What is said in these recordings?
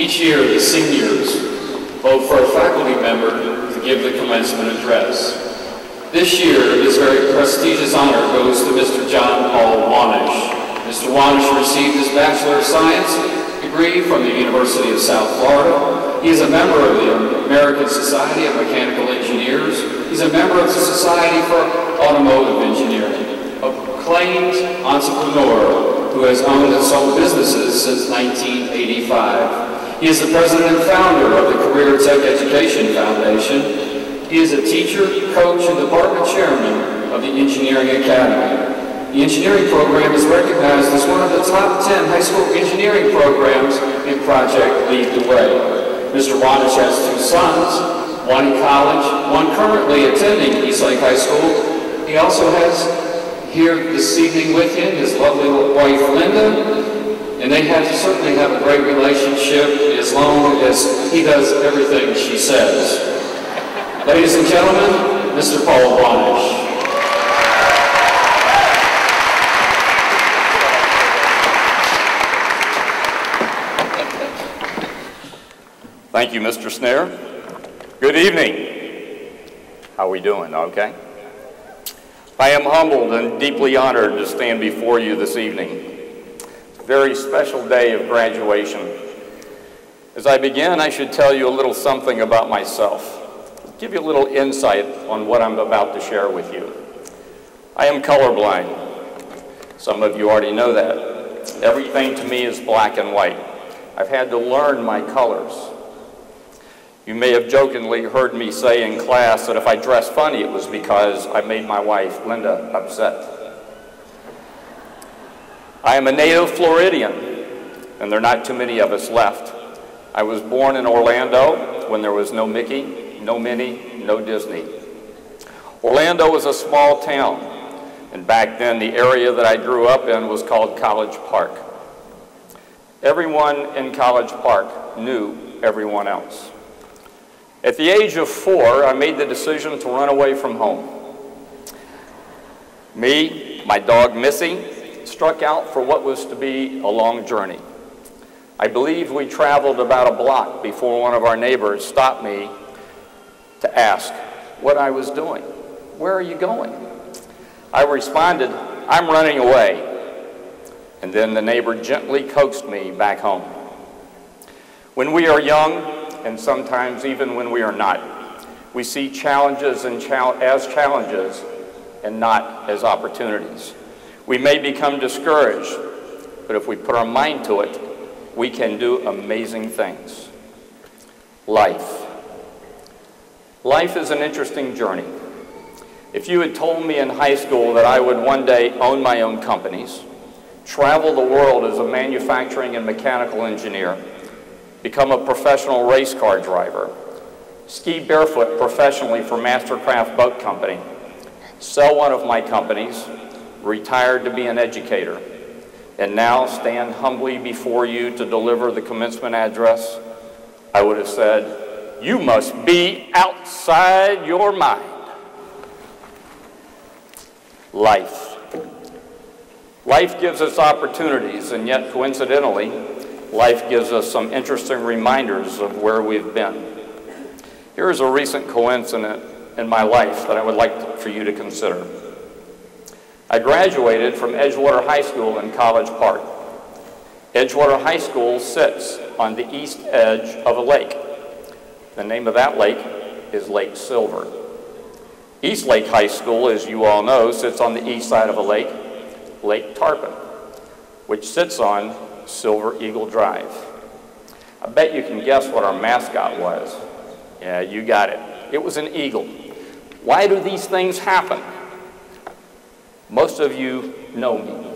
Each year, the seniors vote for a faculty member to give the commencement address. This year, this very prestigious honor goes to Mr. John Paul Wahnish. Mr. Wahnish received his Bachelor of Science degree from the University of South Florida. He is a member of the American Society of Mechanical Engineers. He's a member of the Society for Automotive Engineering, a proclaimed entrepreneur who has owned and sold businesses since 1985. He is the president and founder of the Career Tech Education Foundation. He is a teacher, coach, and department chairman of the Engineering Academy. The engineering program is recognized as one of the top 10 high school engineering programs in Project Lead the Way. Mr. Wahnish has 2 sons, one in college, one currently attending Eastlake High School. He also has here this evening with him his lovely wife, Linda, and they certainly have a great relationship as long as he does everything she says. Ladies and gentlemen, Mr. Paul Wahnish. Thank you, Mr. Snare. Good evening. How are we doing? Okay. I am humbled and deeply honored to stand before you this evening. It's a very special day of graduation. As I begin, I should tell you a little something about myself. Give you a little insight on what I'm about to share with you. I am colorblind. Some of you already know that. Everything to me is black and white. I've had to learn my colors. You may have jokingly heard me say in class that if I dressed funny, it was because I made my wife, Linda, upset. I am a native Floridian, and there are not too many of us left. I was born in Orlando when there was no Mickey, no Minnie, no Disney. Orlando was a small town, and back then the area that I grew up in was called College Park. Everyone in College Park knew everyone else. At the age of 4, I made the decision to run away from home. Me, my dog Missy, struck out for what was to be a long journey. I believe we traveled about a block before one of our neighbors stopped me to ask what I was doing. Where are you going? I responded, I'm running away. And then the neighbor gently coaxed me back home. When we are young, and sometimes even when we are not, we see challenges as challenges and not as opportunities. We may become discouraged, but if we put our mind to it, we can do amazing things. Life. Life is an interesting journey. If you had told me in high school that I would one day own my own companies, travel the world as a manufacturing and mechanical engineer, become a professional race car driver, ski barefoot professionally for Mastercraft Boat Company, sell one of my companies, retired to be an educator, and now stand humbly before you to deliver the commencement address, I would have said, you must be outside your mind. Life. Life gives us opportunities, and yet coincidentally, life gives us some interesting reminders of where we've been. Here is a recent coincidence in my life that I would like for you to consider. I graduated from Edgewater High School in College Park. Edgewater High School sits on the east edge of a lake. The name of that lake is Lake Silver. Eastlake High School, as you all know, sits on the east side of a lake, Lake Tarpon, which sits on Silver Eagle Drive. I bet you can guess what our mascot was. Yeah, you got it. It was an eagle. Why do these things happen? Most of you know me,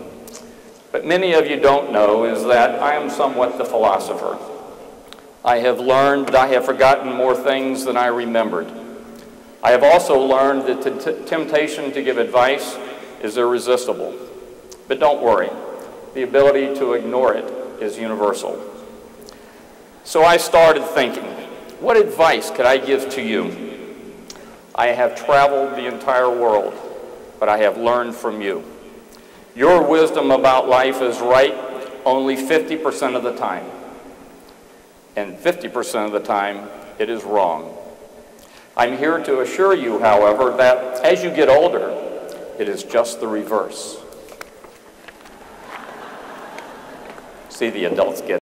but many of you don't know is that I am somewhat the philosopher. I have learned that I have forgotten more things than I remembered. I have also learned that the temptation to give advice is irresistible. But don't worry, the ability to ignore it is universal. So I started thinking, what advice could I give to you? I have traveled the entire world, but I have learned from you. Your wisdom about life is right only 50% of the time. and 50% of the time, it is wrong. I'm here to assure you, however, that as you get older, it is just the reverse. See, the adults get